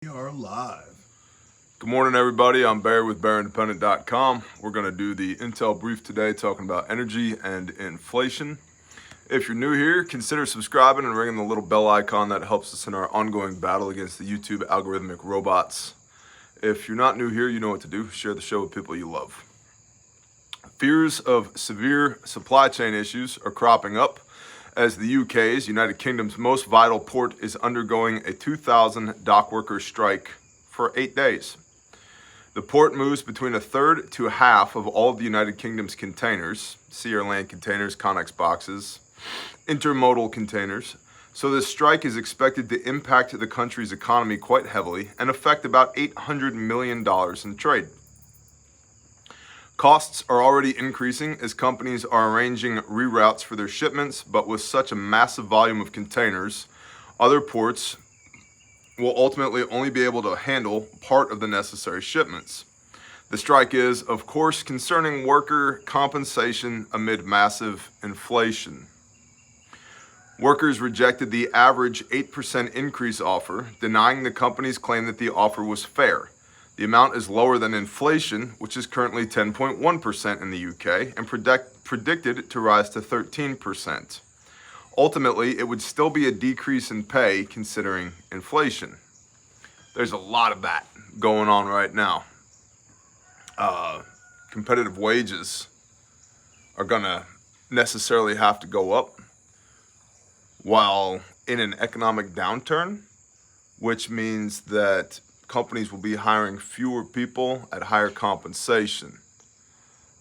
are live. Good morning, everybody. I'm Barry with BarryIndependent.com. We're going to do the Intel brief today talking about energy and inflation. If you're new here, consider subscribing and ringing the little bell icon that helps us in our ongoing battle against the YouTube algorithmic robots. If you're not new here, you know what to do. Share the show with people you love. Fears of severe supply chain issues are cropping up as the UK's, United Kingdom's most vital port, is undergoing a 2,000 dockworker strike for 8 days. The port moves between a third to half of all of the United Kingdom's containers, sea or land containers, Connex boxes, intermodal containers. So this strike is expected to impact the country's economy quite heavily and affect about $800 million in trade. Costs are already increasing as companies are arranging reroutes for their shipments, but with such a massive volume of containers, other ports will ultimately only be able to handle part of the necessary shipments. The strike is, of course, concerning worker compensation amid massive inflation. Workers rejected the average 8% increase offer, denying the company's claim that the offer was fair. The amount is lower than inflation, which is currently 10.1% in the UK, and predicted to rise to 13%. Ultimately, it would still be a decrease in pay considering inflation. There's a lot of that going on right now. Competitive wages are going to necessarily have to go up while in an economic downturn, which means that companies will be hiring fewer people at higher compensation.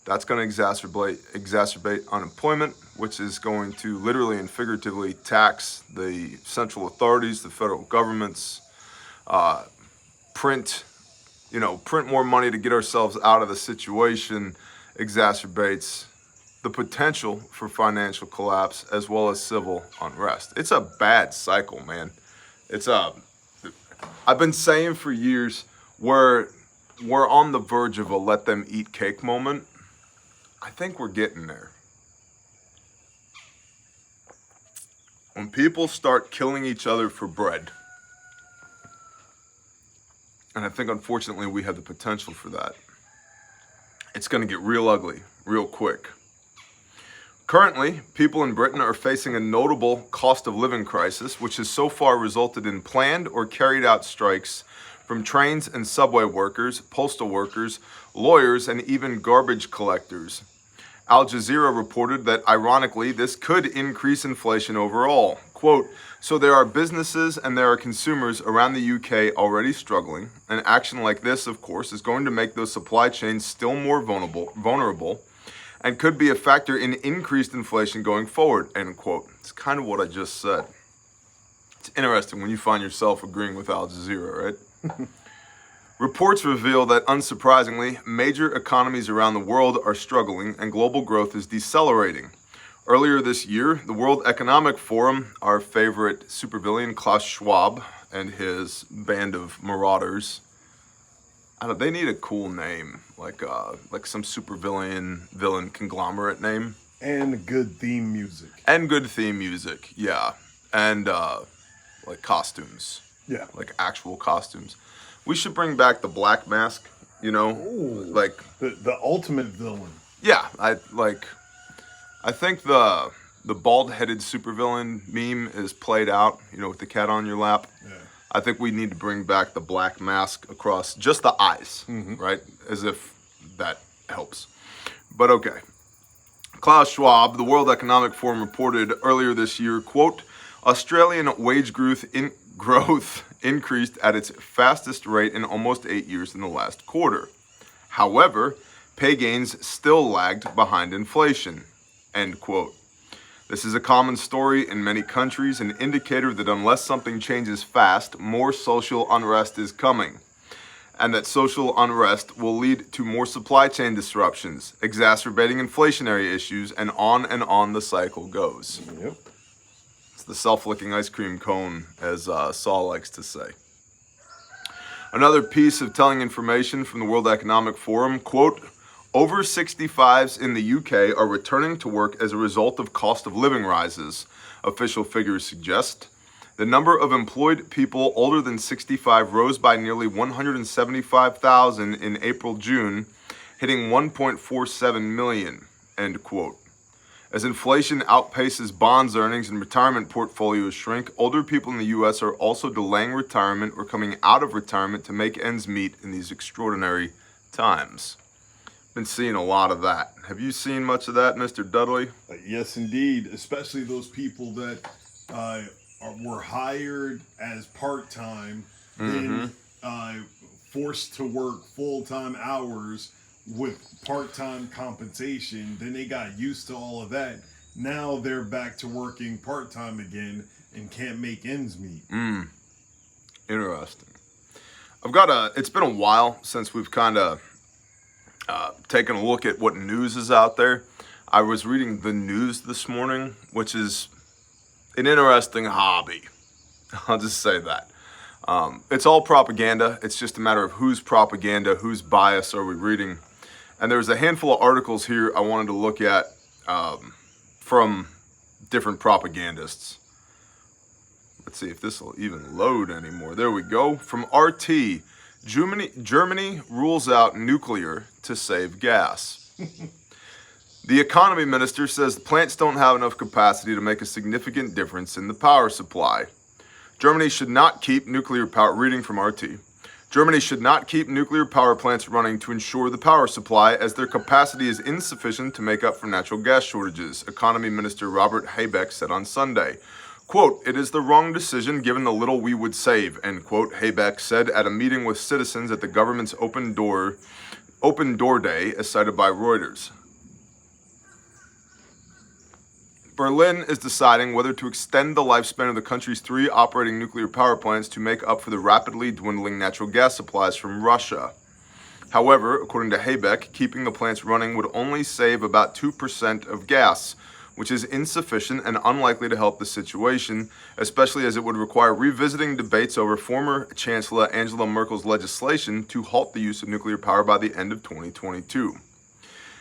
That's going to exacerbate unemployment, which is going to literally and figuratively tax the central authorities, the federal governments, print more money to get ourselves out of the situation, exacerbates the potential for financial collapse as well as civil unrest. It's a bad cycle, man. I've been saying for years we're on the verge of a let them eat cake moment. I think we're getting there. When people start killing each other for bread, and I think unfortunately we have the potential for that, it's going to get real ugly real quick. Currently, people in Britain are facing a notable cost of living crisis, which has so far resulted in planned or carried out strikes from trains and subway workers, postal workers, lawyers, and even garbage collectors. Al Jazeera reported that, ironically, this could increase inflation overall. Quote, "So there are businesses and there are consumers around the UK already struggling, and action like this, of course, is going to make those supply chains still more vulnerable and could be a factor in increased inflation going forward," end quote. It's kind of what I just said. It's interesting when you find yourself agreeing with Al Jazeera, right? Reports reveal that, unsurprisingly, major economies around the world are struggling and global growth is decelerating. Earlier this year, the World Economic Forum, our favorite supervillain Klaus Schwab and his band of marauders, they need a cool name, like some villain conglomerate name. And good theme music. Yeah. And like costumes. Yeah. Like actual costumes. We should bring back the Black Mask, Ooh, like the ultimate villain. Yeah, I think the bald-headed supervillain meme is played out, with the cat on your lap. Yeah. I think we need to bring back the Black Mask across just the eyes, right? As if that helps. But okay. Klaus Schwab, the World Economic Forum, reported earlier this year, quote, "Australian wage growth increased at its fastest rate in almost 8 years in the last quarter. However, pay gains still lagged behind inflation," end quote. This is a common story in many countries, an indicator that unless something changes fast, more social unrest is coming, and that social unrest will lead to more supply chain disruptions, exacerbating inflationary issues, and on the cycle goes. Yep. It's the self-licking ice cream cone, as Saul likes to say. Another piece of telling information from the World Economic Forum, quote, "Over 65s in the UK are returning to work as a result of cost of living rises," official figures suggest. The number of employed people older than 65 rose by nearly 175,000 in April-June, hitting 1.47 million, end quote. As inflation outpaces bonds earnings and retirement portfolios shrink, older people in the U.S. are also delaying retirement or coming out of retirement to make ends meet in these extraordinary times. Been seeing a lot of that. Have you seen much of that, Mr. Dudley? Yes, indeed. Especially those people that were hired as part-time, then forced to work full-time hours with part-time compensation. Then they got used to all of that. Now they're back to working part-time again and can't make ends meet. Interesting. It's been a while since we've kind of taken a look at what news is out there. I was reading the news this morning, which is an interesting hobby. I'll just say that. It's all propaganda. It's just a matter of whose propaganda, whose bias are we reading. And there's a handful of articles here I wanted to look at from different propagandists. Let's see if this will even load anymore. There we go. From RT, Germany rules out nuclear to save gas. The economy minister says the plants don't have enough capacity to make a significant difference in the power supply. Germany should not keep nuclear power, reading from RT. Germany should not keep nuclear power plants running to ensure the power supply, as their capacity is insufficient to make up for natural gas shortages, Economy Minister Robert Habeck said on Sunday. Quote, "It is the wrong decision given the little we would save," end quote, Habeck said at a meeting with citizens at the government's Open Door Day, as cited by Reuters. Berlin is deciding whether to extend the lifespan of the country's 3 operating nuclear power plants to make up for the rapidly dwindling natural gas supplies from Russia. However, according to Habeck, keeping the plants running would only save about 2% of gas, which is insufficient and unlikely to help the situation, especially as it would require revisiting debates over former Chancellor Angela Merkel's legislation to halt the use of nuclear power by the end of 2022.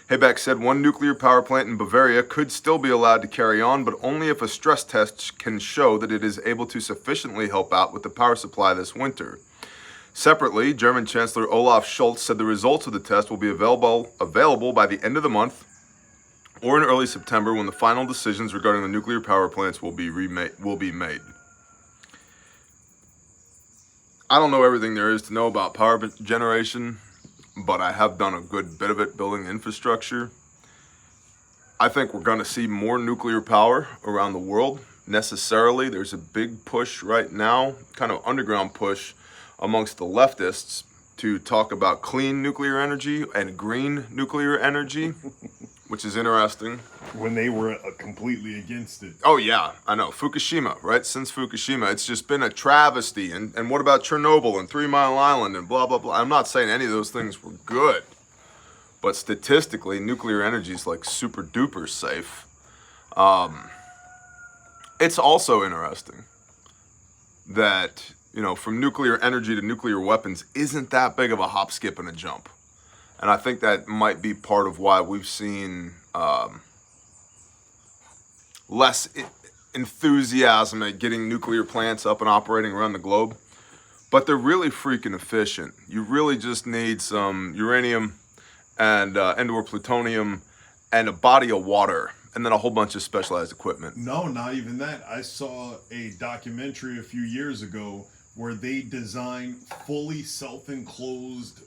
Habeck said one nuclear power plant in Bavaria could still be allowed to carry on, but only if a stress test can show that it is able to sufficiently help out with the power supply this winter. Separately, German Chancellor Olaf Scholz said the results of the test will be available by the end of the month or in early September, when the final decisions regarding the nuclear power plants will be made. I don't know everything there is to know about power generation, but I have done a good bit of it building infrastructure. I think we're going to see more nuclear power around the world, necessarily. There's a big push right now, kind of underground push amongst the leftists to talk about clean nuclear energy and green nuclear energy, which is interesting. When they were completely against it. Oh yeah, I know. Fukushima, right? Since Fukushima, it's just been a travesty. And what about Chernobyl and 3 Mile Island and blah, blah, blah. I'm not saying any of those things were good, but statistically, nuclear energy is like super duper safe. It's also interesting that, from nuclear energy to nuclear weapons isn't that big of a hop, skip, and a jump. And I think that might be part of why we've seen less enthusiasm at getting nuclear plants up and operating around the globe. But they're really freaking efficient. You really just need some uranium and or plutonium and a body of water, and then a whole bunch of specialized equipment. No, not even that. I saw a documentary a few years ago where they designed fully self-enclosed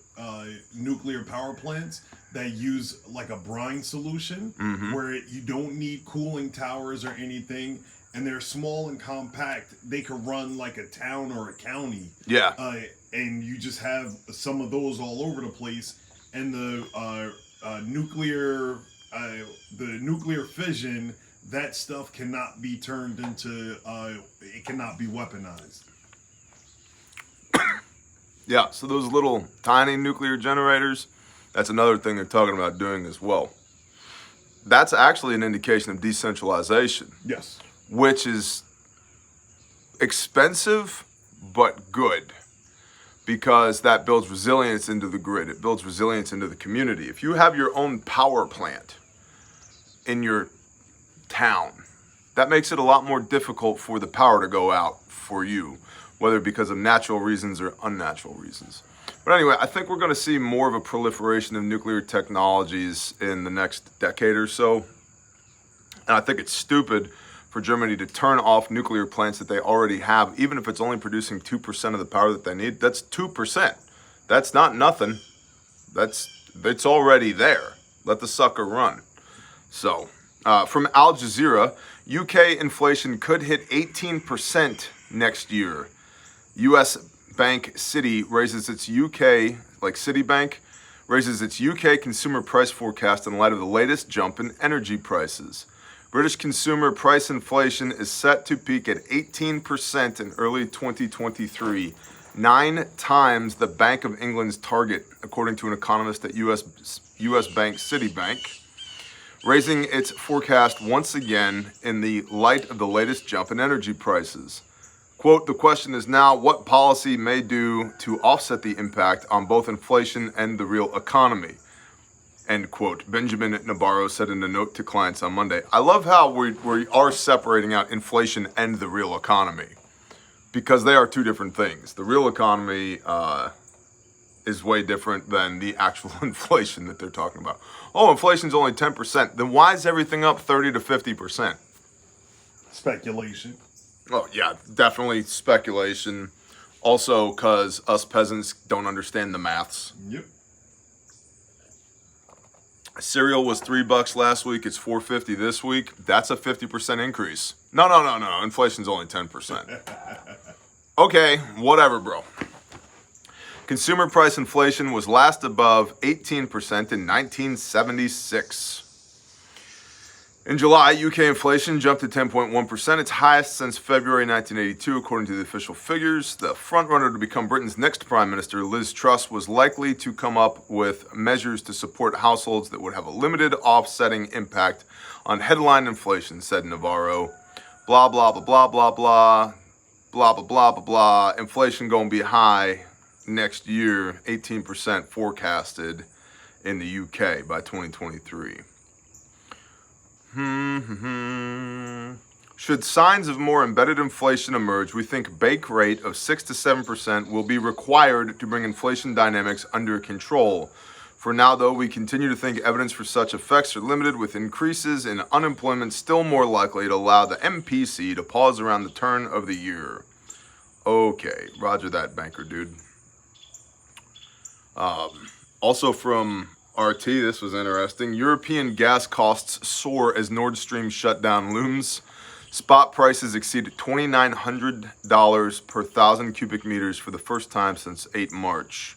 nuclear power plants that use like a brine solution, where you don't need cooling towers or anything, and they're small and compact. They could run like a town or a county. Yeah. And you just have some of those all over the place, and the nuclear fission, that stuff cannot be turned into it cannot be weaponized. Yeah, so those little tiny nuclear generators, that's another thing they're talking about doing as well. That's actually an indication of decentralization. Yes. Which is expensive but good, because that builds resilience into the grid. It builds resilience into the community. If you have your own power plant in your town, that makes it a lot more difficult for the power to go out for you, whether because of natural reasons or unnatural reasons. But anyway, I think we're going to see more of a proliferation of nuclear technologies in the next decade or so. And I think it's stupid for Germany to turn off nuclear plants that they already have, even if it's only producing 2% of the power that they need. That's 2%. That's not nothing. It's already there. Let the sucker run. So, from Al Jazeera, UK inflation could hit 18% next year. US Bank Citi raises its UK, like Citibank, raises its UK consumer price forecast in light of the latest jump in energy prices. British consumer price inflation is set to peak at 18% in early 2023, 9 times the Bank of England's target, according to an economist at US Bank Citibank, raising its forecast once again in the light of the latest jump in energy prices. Quote, the question is now what policy may do to offset the impact on both inflation and the real economy. End quote. Benjamin Nabarro said in a note to clients on Monday. I love how we are separating out inflation and the real economy, because they are two different things. The real economy is way different than the actual inflation that they're talking about. Oh, inflation's only 10%. Then why is everything up 30 to 50%? Speculation. Oh, yeah, definitely speculation. Also, because us peasants don't understand the maths. Yep. Cereal was $3 last week. It's $4.50 this week. That's a 50% increase. No. Inflation's only 10%. Okay, whatever, bro. Consumer price inflation was last above 18% in 1976. In July, UK inflation jumped to 10.1%, its highest since February 1982, according to the official figures. The frontrunner to become Britain's next Prime Minister, Liz Truss, was likely to come up with measures to support households that would have a limited offsetting impact on headline inflation, said Navarro. Blah, blah, blah, blah, blah, blah, blah, blah, blah, blah, blah. Inflation going to be high next year, 18% forecasted in the UK by 2023. Should signs of more embedded inflation emerge, we think bake rate of 6 to 7% will be required to bring inflation dynamics under control. For now, though, we continue to think evidence for such effects are limited, with increases in unemployment still more likely to allow the MPC to pause around the turn of the year. Okay, roger that, banker dude. Also from RT, this was interesting. European gas costs soar as Nord Stream shutdown looms. Spot prices exceed $2,900 per 1,000 cubic meters for the first time since 8 March.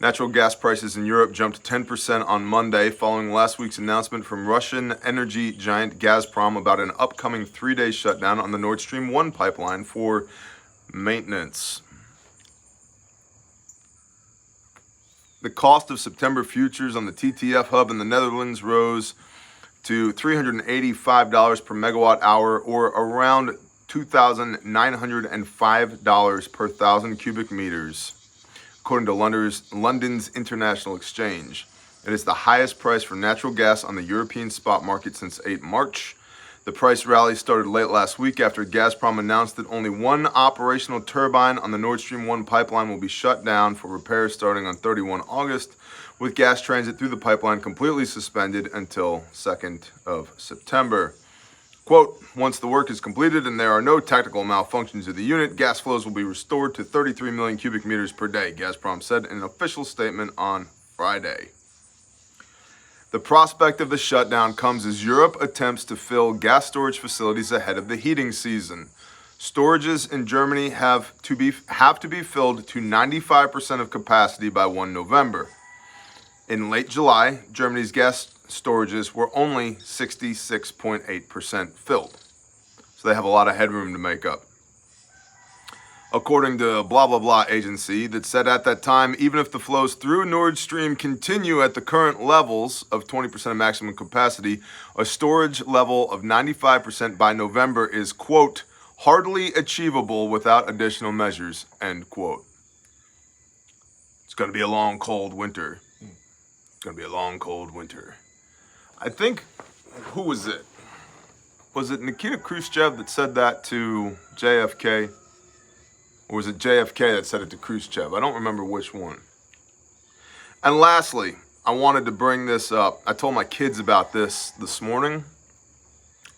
Natural gas prices in Europe jumped 10% on Monday following last week's announcement from Russian energy giant Gazprom about an upcoming 3-day shutdown on the Nord Stream 1 pipeline for maintenance. The cost of September futures on the TTF hub in the Netherlands rose to $385 per megawatt hour, or around $2,905 per 1,000 cubic meters, according to London's International Exchange. It is the highest price for natural gas on the European spot market since 8 March. The price rally started late last week after Gazprom announced that only one operational turbine on the Nord Stream 1 pipeline will be shut down for repairs starting on 31 August, with gas transit through the pipeline completely suspended until 2nd of September. Quote, once the work is completed and there are no technical malfunctions of the unit, gas flows will be restored to 33 million cubic meters per day, Gazprom said in an official statement on Friday. The prospect of the shutdown comes as Europe attempts to fill gas storage facilities ahead of the heating season. Storages in Germany have to be filled to 95% of capacity by 1 November. In late July, Germany's gas storages were only 66.8% filled. So they have a lot of headroom to make up. According to blah blah blah agency that said at that time, even if the flows through Nord Stream continue at the current levels of 20% of maximum capacity, a storage level of 95% by November is, quote, hardly achievable without additional measures, end quote. It's going to be a long, cold winter. It's going to be a long, cold winter. I think, who was it? was it Nikita Khrushchev that said that to JFK? Or was it JFK that said it to Khrushchev? I don't remember which one. And lastly, I wanted to bring this up. I told my kids about this morning.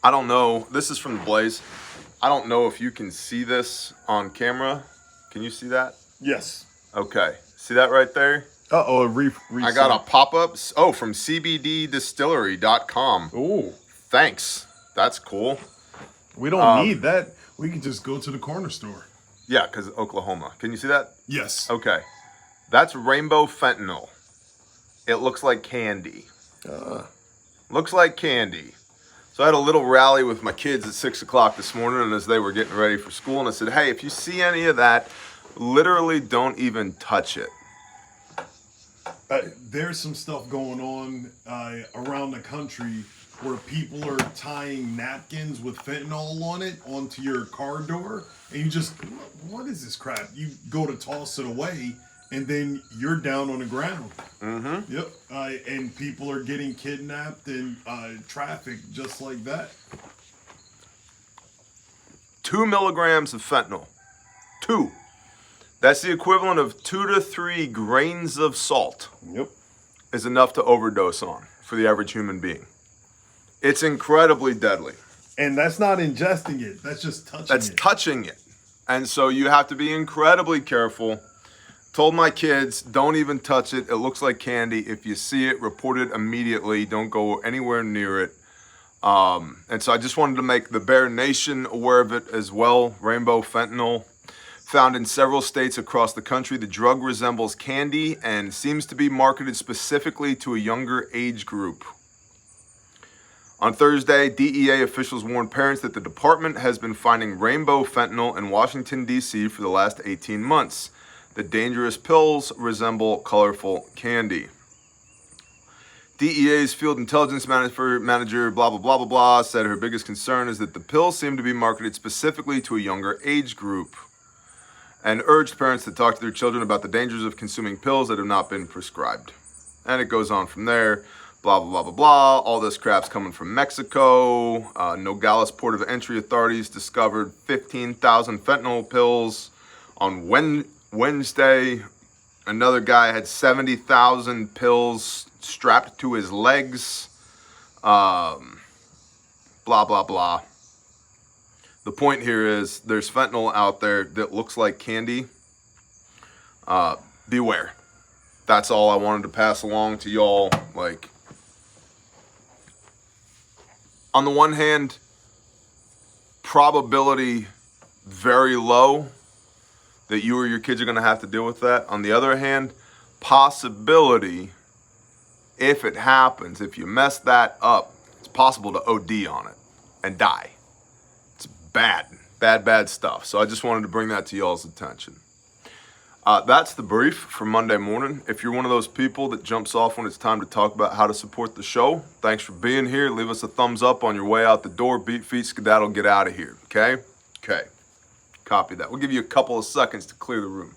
I don't know. This is from the Blaze. I don't know if you can see this on camera. Can you see that? Yes. Okay. See that right there? Uh-oh. I got a pop-up. Oh, from cbddistillery.com. Oh. Thanks. That's cool. We don't need that. We can just go to the corner store. Yeah, because Oklahoma. Can you see that? Yes. Okay. That's rainbow fentanyl. It looks like candy. Looks like candy. So I had a little rally with my kids at 6 o'clock this morning, and as they were getting ready for school, and I said, hey, if you see any of that, literally don't even touch it. There's some stuff going on around the country where people are tying napkins with fentanyl on it onto your car door, and you just, what is this crap? You go to toss it away, and then you're down on the ground. Mm-hmm. Yep. And people are getting kidnapped and trafficked just like that. 2 milligrams of fentanyl. 2. That's the equivalent of 2 to 3 grains of salt. Yep. Is enough to overdose on for the average human being. It's incredibly deadly. And that's not ingesting it. That's just touching it. That's touching it. And so you have to be incredibly careful. Told my kids, don't even touch it. It looks like candy. If you see it, report it immediately. Don't go anywhere near it. And so I just wanted to make the Bear Nation aware of it as well. Rainbow fentanyl. Found in several states across the country, the drug resembles candy and seems to be marketed specifically to a younger age group. On Thursday, DEA officials warned parents that the department has been finding rainbow fentanyl in Washington, D.C. for the last 18 months. The dangerous pills resemble colorful candy. DEA's field intelligence manager, blah, blah, blah, blah, blah, said her biggest concern is that the pills seem to be marketed specifically to a younger age group, and urged parents to talk to their children about the dangers of consuming pills that have not been prescribed. And it goes on from there, blah, blah, blah, blah, blah. All this crap's coming from Mexico. Nogales Port of Entry authorities discovered 15,000 fentanyl pills on Wednesday. Another guy had 70,000 pills strapped to his legs. Blah, blah, blah. The point here is there's fentanyl out there that looks like candy. Beware. That's all I wanted to pass along to y'all. Like, on the one hand, probability very low that you or your kids are going to have to deal with that. On the other hand, possibility, if it happens, if you mess that up, it's possible to OD on it and die. It's bad, bad, bad stuff. So I just wanted to bring that to y'all's attention. That's the brief for Monday morning. If you're one of those people that jumps off when it's time to talk about how to support the show, thanks for being here. Leave us a thumbs up on your way out the door. Beat, feet, skedaddle, get out of here. Okay? Okay. Copy that. We'll give you a couple of seconds to clear the room.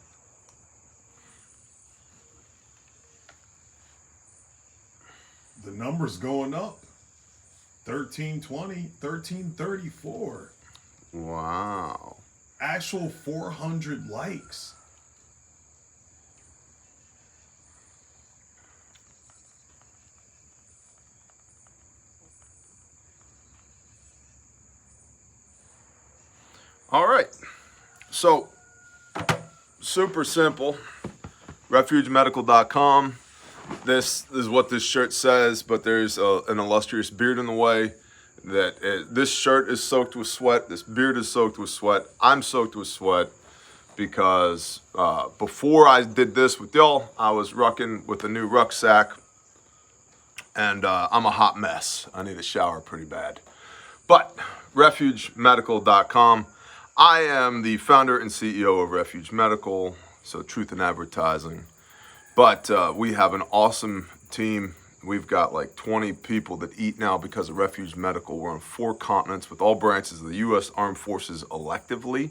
The number's going up. 1320, 1334. Wow. Actual 400 likes. All right. So, super simple. RefugeMedical.com. This is what this shirt says, but there's an illustrious beard in the way. This shirt is soaked with sweat. This beard is soaked with sweat. I'm soaked with sweat because before I did this with y'all, I was rucking with a new rucksack, and I'm a hot mess. I need a shower pretty bad. But RefugeMedical.com. I am the founder and CEO of Refuge Medical, so truth in advertising. But we have an awesome team. We've got like 20 people that eat now because of Refuge Medical. We're on 4 continents with all branches of the U.S. Armed Forces electively,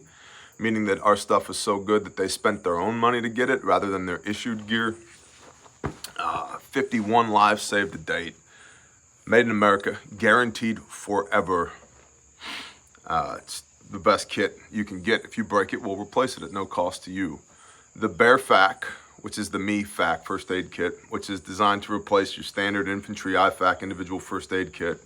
meaning that our stuff is so good that they spent their own money to get it rather than their issued gear. 51 lives saved to date. Made in America, guaranteed forever. It's the best kit you can get. If you break it, we'll replace it at no cost to you. The Bear Fac, which is the Me Fac first aid kit, which is designed to replace your standard infantry IFAC individual first aid kit,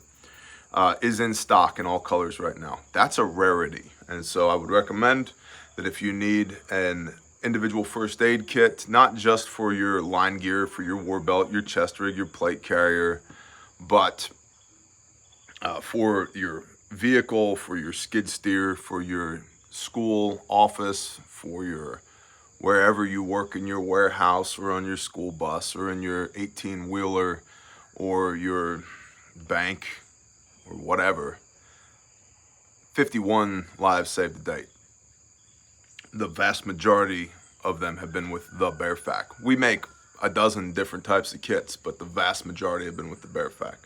is in stock in all colors right now. That's a rarity. And so I would recommend that if you need an individual first aid kit, not just for your line gear, for your war belt, your chest rig, your plate carrier, but for your vehicle, for your skid steer, for your school office, for your wherever you work, in your warehouse or on your school bus or in your 18-wheeler or your bank or whatever. 51 lives saved to date. The vast majority of them have been with the Bear Fac. We make a dozen different types of kits, but the vast majority have been with the Bear Fac.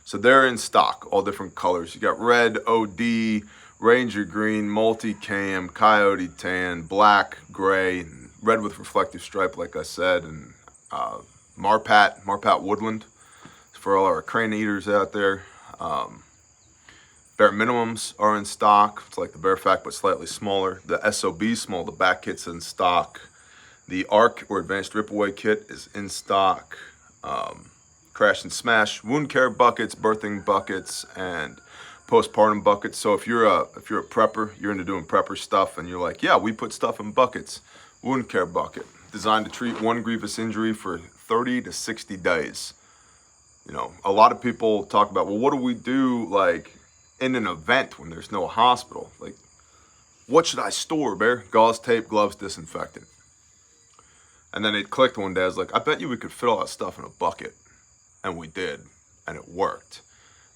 So they're in stock, all different colors. You got red, OD, Ranger green, multi-cam, coyote tan, black, gray, red with reflective stripe, like I said, and Marpat woodland for all our crane eaters out there. Bare minimums are in stock. It's like the Bear Fac, but slightly smaller. The SOB small, the back kit's in stock. The ARC, or Advanced Ripaway kit, is in stock. Crash and smash wound care buckets, birthing buckets, and postpartum buckets. So if you're a prepper, you're into doing prepper stuff, and you're like, yeah, we put stuff in buckets. Wound care bucket, designed to treat one grievous injury for 30 to 60 days. You know, a lot of people talk about, well, what do we do like in an event when there's no hospital? Like, what should I store, Bear? Gauze, tape, gloves, disinfectant. And then it clicked one day. I was like, I bet you we could fit all that stuff in a bucket. And we did, and it worked.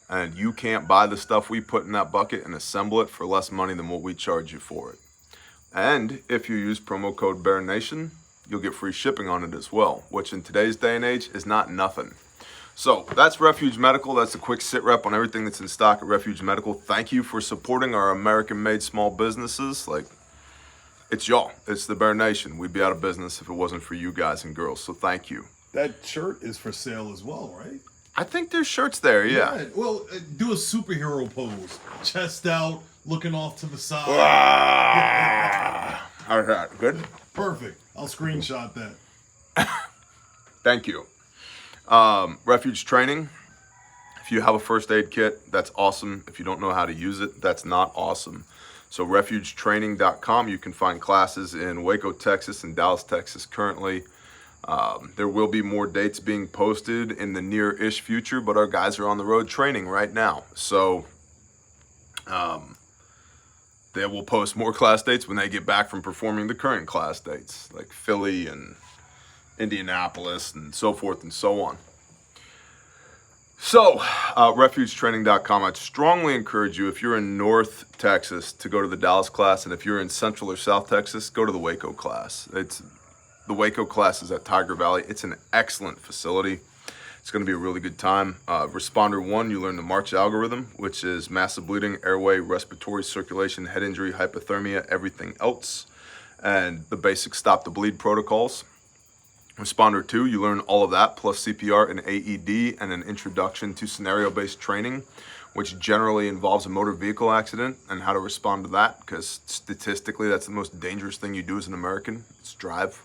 And you can't buy the stuff we put in that bucket and assemble it for less money than what we charge you for it. And if you use promo code BEARNATION, you'll get free shipping on it as well, which in today's day and age is not nothing. So that's Refuge Medical. That's a quick sit rep on everything that's in stock at Refuge Medical. Thank you for supporting our American-made small businesses. Like, it's y'all. It's the Bear Nation. We'd be out of business if it wasn't for you guys and girls. So thank you. That shirt is for sale as well, right? I think there's shirts there, yeah. Well, do a superhero pose. Chest out, looking off to the side. All right, good. Perfect. I'll screenshot that. Thank you. Refuge Training. If you have a first aid kit, that's awesome. If you don't know how to use it, that's not awesome. So refugetraining.com, you can find classes in Waco, Texas and Dallas, Texas currently. There will be more dates being posted in the near-ish future, but our guys are on the road training right now. So they will post more class dates when they get back from performing the current class dates, like Philly and Indianapolis and so forth and so on. So, refugetraining.com, I'd strongly encourage you, if you're in North Texas, to go to the Dallas class, and if you're in Central or South Texas, go to the Waco class. The Waco class is at Tiger Valley. It's an excellent facility. It's going to be a really good time. Responder 1, you learn the March algorithm, which is massive bleeding, airway, respiratory, circulation, head injury, hypothermia, everything else, and the basic stop the bleed protocols. Responder 2, you learn all of that, plus CPR and AED, and an introduction to scenario-based training, which generally involves a motor vehicle accident and how to respond to that, because statistically that's the most dangerous thing you do as an American. It's drive.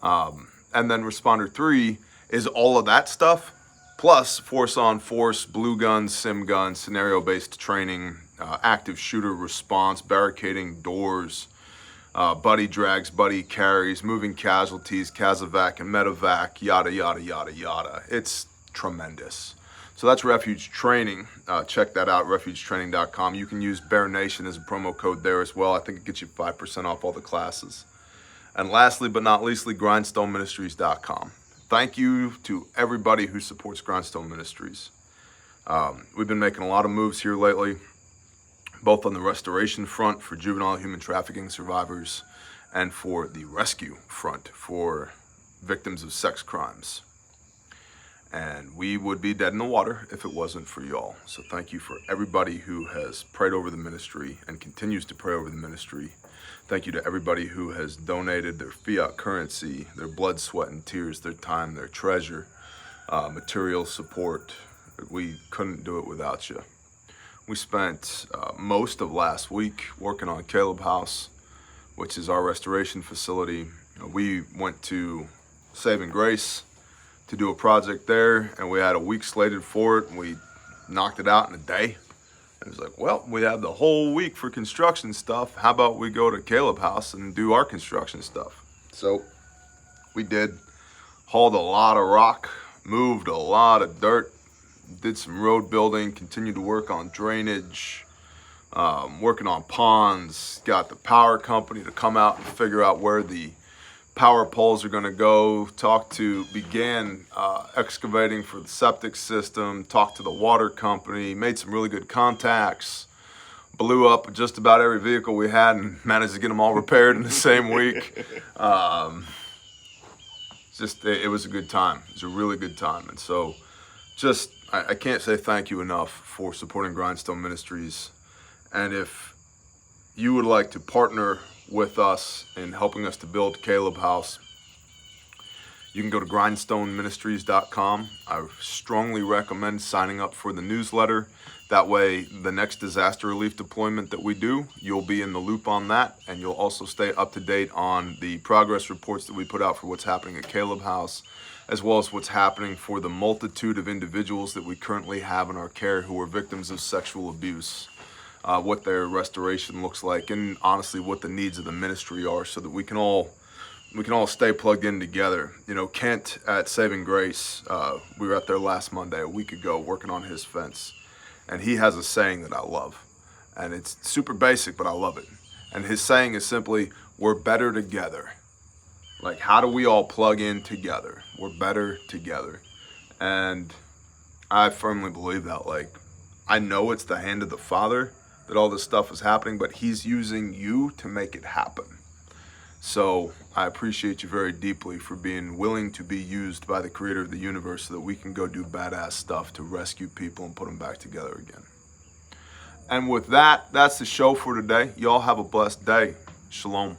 And then Responder 3 is all of that stuff, plus force on force, blue guns, sim guns, scenario-based training, active shooter response, barricading doors, buddy drags, buddy carries, moving casualties, Casevac and Medevac, yada, yada, yada, yada. It's tremendous. So that's Refuge Training. Check that out, refugetraining.com. You can use Bear Nation as a promo code there as well. I think it gets you 5% off all the classes. And lastly, but not leastly, grindstoneministries.com. Thank you to everybody who supports Grindstone Ministries. We've been making a lot of moves here lately, both on the restoration front for juvenile human trafficking survivors and for the rescue front for victims of sex crimes. And we would be dead in the water if it wasn't for y'all. So thank you for everybody who has prayed over the ministry and continues to pray over the ministry. Thank you to everybody who has donated their fiat currency, their blood, sweat, and tears, their time, their treasure, material support. We couldn't do it without you. We spent most of last week working on Caleb House, which is our restoration facility. We went to Saving Grace to do a project there, and we had a week slated for it, and we knocked it out in a day. And it was like, well, we have the whole week for construction stuff. How about we go to Caleb House and do our construction stuff? So we did. Hauled a lot of rock, moved a lot of dirt, did some road building, continued to work on drainage, working on ponds, got the power company to come out and figure out where the power poles are going to go, began excavating for the septic system, talked to the water company, made some really good contacts, blew up just about every vehicle we had and managed to get them all repaired in the same week. It was a good time. It was a really good time. And so I can't say thank you enough for supporting Grindstone Ministries. And if you would like to partner with us in helping us to build Caleb House, you can go to grindstoneministries.com. I strongly recommend signing up for the newsletter. That way, the next disaster relief deployment that we do, you'll be in the loop on that, and you'll also stay up to date on the progress reports that we put out for what's happening at Caleb House, as well as what's happening for the multitude of individuals that we currently have in our care who are victims of sexual abuse, what their restoration looks like, and honestly what the needs of the ministry are, so that we can all stay plugged in together. You know, Kent at Saving Grace, we were out there last Monday, a week ago, working on his fence. And he has a saying that I love. And it's super basic, but I love it. And his saying is simply, we're better together. Like, how do we all plug in together? We're better together. And I firmly believe that. Like, I know it's the hand of the Father that all this stuff is happening, but he's using you to make it happen. So I appreciate you very deeply for being willing to be used by the creator of the universe so that we can go do badass stuff to rescue people and put them back together again. And with that, that's the show for today. Y'all have a blessed day. Shalom.